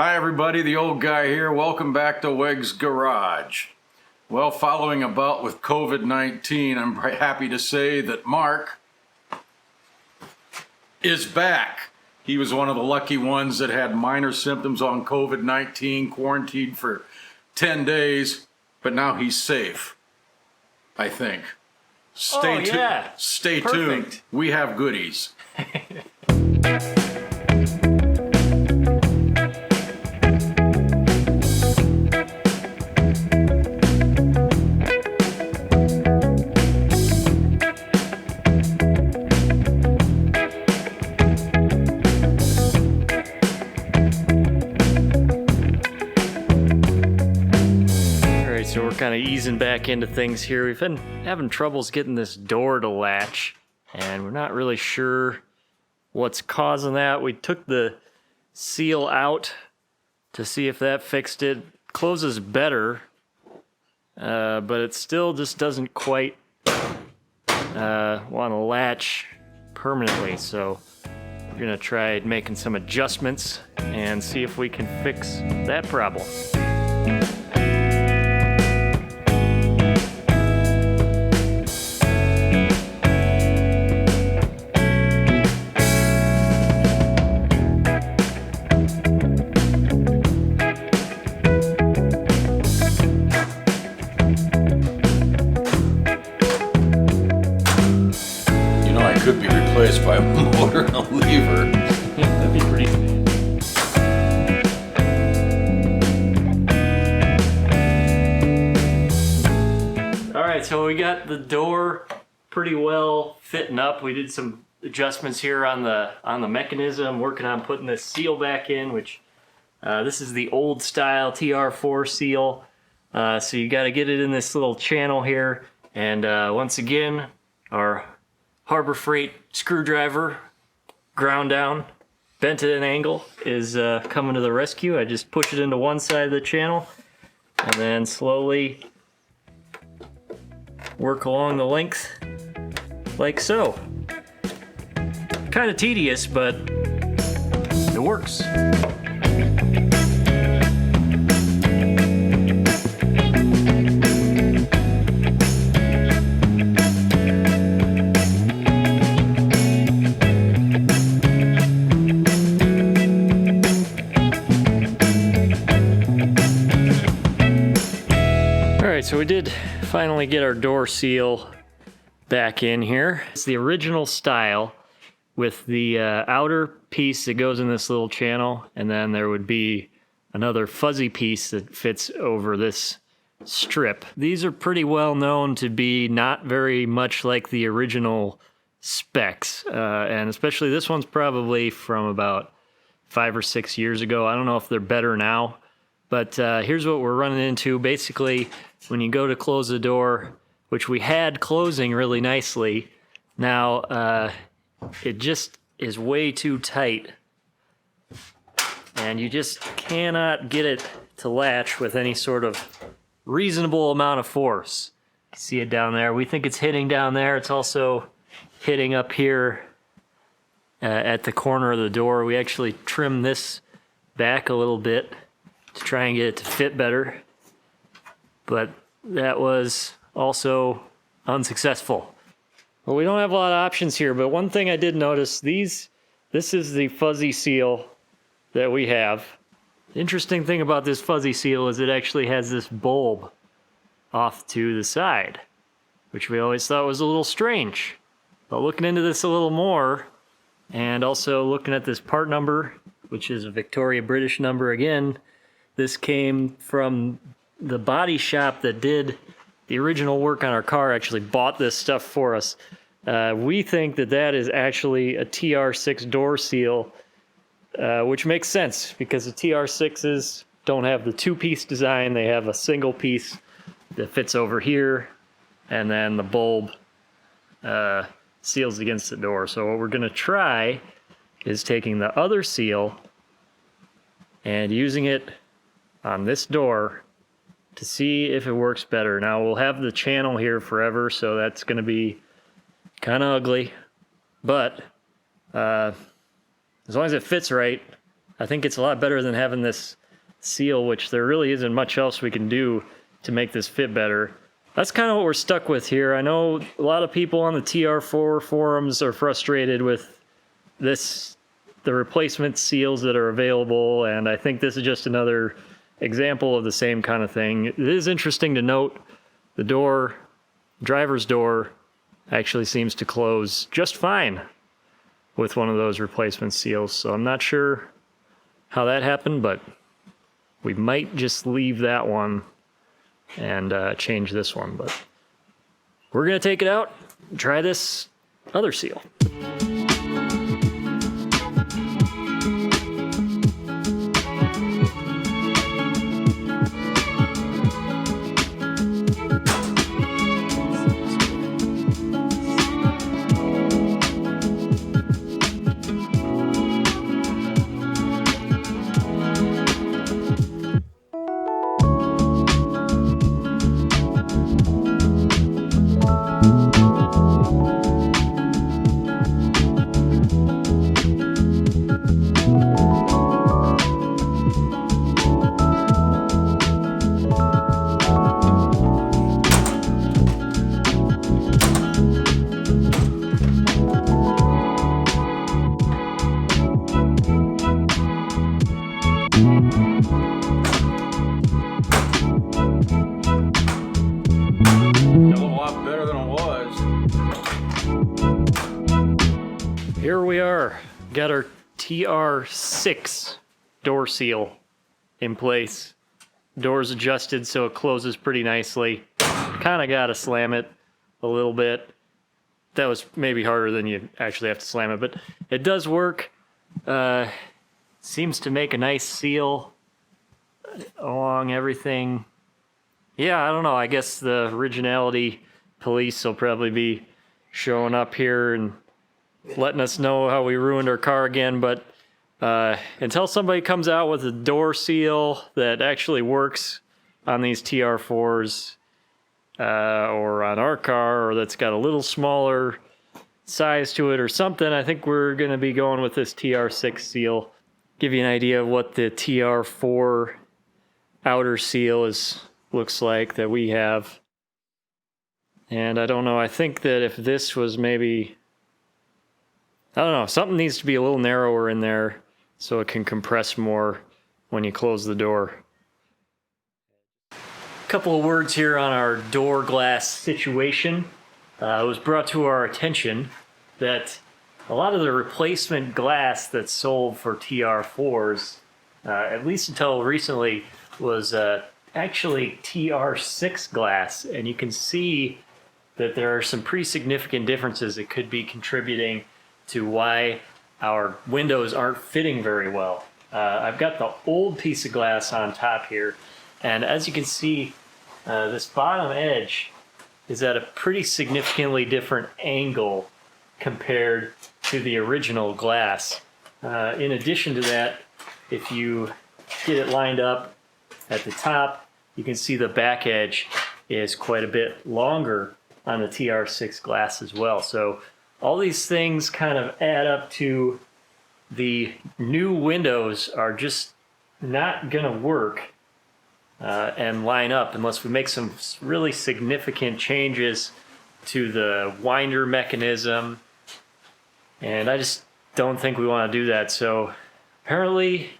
Hi everybody, the old guy here. Welcome back to WEGS Garage. Well, following about with COVID-19, I'm happy to say that Mark is back. He was one of the lucky ones that had minor symptoms on COVID-19, quarantined for 10 days, but now he's safe, I think. Stay tuned. We have goodies. So we're kind of easing back into things here. We've been having troubles getting this door to latch, and we're not really sure what's causing that. We took the seal out to see if that fixed it. Closes better, but it still just doesn't quite want to latch permanently. So we're gonna try making some adjustments and see if we can fix that problem. Could be replaced by a motor and a lever. That'd be pretty. All right, so we got the door pretty well fitting up. We did some adjustments here on the mechanism, working on putting this seal back in, which this is the old style TR4 seal. So you got to get it in this little channel here, and once again, our Harbor Freight screwdriver, ground down, bent at an angle, is coming to the rescue. I just push it into one side of the channel and then slowly work along the length like so. Kind of tedious, but it works. So we did finally get our door seal back in here. It's the original style with the outer piece that goes in this little channel, and then there would be another fuzzy piece that fits over this strip. These are pretty well known to be not very much like the original specs, and especially this one's probably from about 5 or 6 years ago. I don't know if they're better now. But here's what we're running into. Basically, when you go to close the door, which we had closing really nicely, now it just is way too tight. And you just cannot get it to latch with any sort of reasonable amount of force. See it down there? We think it's hitting down there. It's also hitting up here at the corner of the door. We actually trimmed this back a little bit to try and get it to fit better, but that was also unsuccessful. Well, we don't have a lot of options here, but one thing I did notice, this is the fuzzy seal that we have. The interesting thing about this fuzzy seal is it actually has this bulb off to the side, which we always thought was a little strange. But looking into this a little more, and also looking at this part number, which is a Victoria British number again, this came from the body shop that did the original work on our car, actually bought this stuff for us. We think that is actually a TR6 door seal, which makes sense because the TR6s don't have the two-piece design. They have a single piece that fits over here, and then the bulb seals against the door. So what we're going to try is taking the other seal and using it on this door to see if it works better. Now we'll have the channel here forever, so that's going to be kind of ugly, but as long as it fits right, I think it's a lot better than having this seal, which there really isn't much else we can do to make this fit better. That's kind of what we're stuck with here. I know a lot of people on the TR4 forums are frustrated with the replacement seals that are available, and I think this is just another example of the same kind of thing. It is interesting to note the door, driver's door, actually seems to close just fine with one of those replacement seals. So I'm not sure how that happened, but we might just leave that one and change this one. But we're gonna take it out and try this other seal. Here we are, got our TR6 door seal in place. Door's adjusted so it closes pretty nicely. Kind of got to slam it a little bit. That was maybe harder than you actually have to slam it, but it does work. Seems to make a nice seal along everything. Yeah, I don't know. I guess the originality police will probably be showing up here and letting us know how we ruined our car again, but until somebody comes out with a door seal that actually works on these TR4s or on our car, or that's got a little smaller size to it or something, I think we're going to be going with this TR6 seal. Give you an idea of what the TR4 outer seal looks like that we have. And I don't know, I think that if this was maybe, I don't know, something needs to be a little narrower in there so it can compress more when you close the door. A couple of words here on our door glass situation. It was brought to our attention that a lot of the replacement glass that's sold for TR4s, at least until recently, was actually TR6 glass, and you can see that there are some pretty significant differences that could be contributing to why our windows aren't fitting very well. I've got the old piece of glass on top here, and as you can see, this bottom edge is at a pretty significantly different angle compared to the original glass. In addition to that, if you get it lined up at the top, you can see the back edge is quite a bit longer on the TR6 glass as well. So all these things kind of add up to the new windows are just not gonna work and line up unless we make some really significant changes to the winder mechanism. And I just don't think we want to do that. So apparently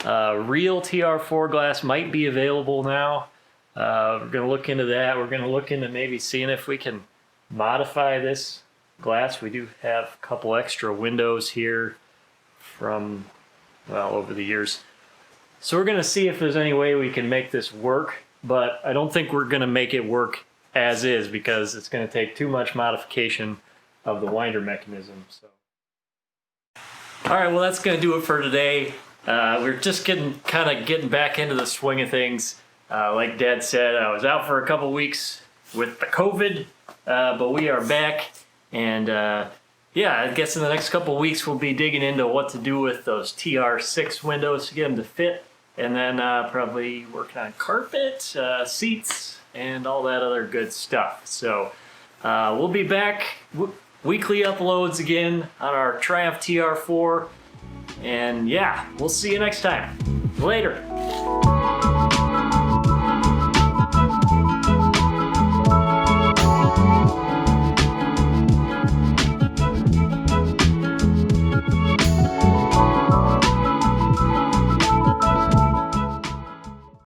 real TR4 glass might be available now. We're going to look into that. We're going to look into maybe seeing if we can modify this glass. We do have a couple extra windows here from, well, over the years. So we're going to see if there's any way we can make this work, but I don't think we're going to make it work as is because it's going to take too much modification of the winder mechanism. So, all right, well, that's going to do it for today. We're just getting back into the swing of things. Like Dad said, I was out for a couple weeks with the COVID, but we are back. And yeah, I guess in the next couple weeks we'll be digging into what to do with those TR6 windows to get them to fit, and then probably working on carpet, seats, and all that other good stuff. So we'll be back. Weekly uploads again on our Triumph TR4. And yeah, we'll see you next time. Later.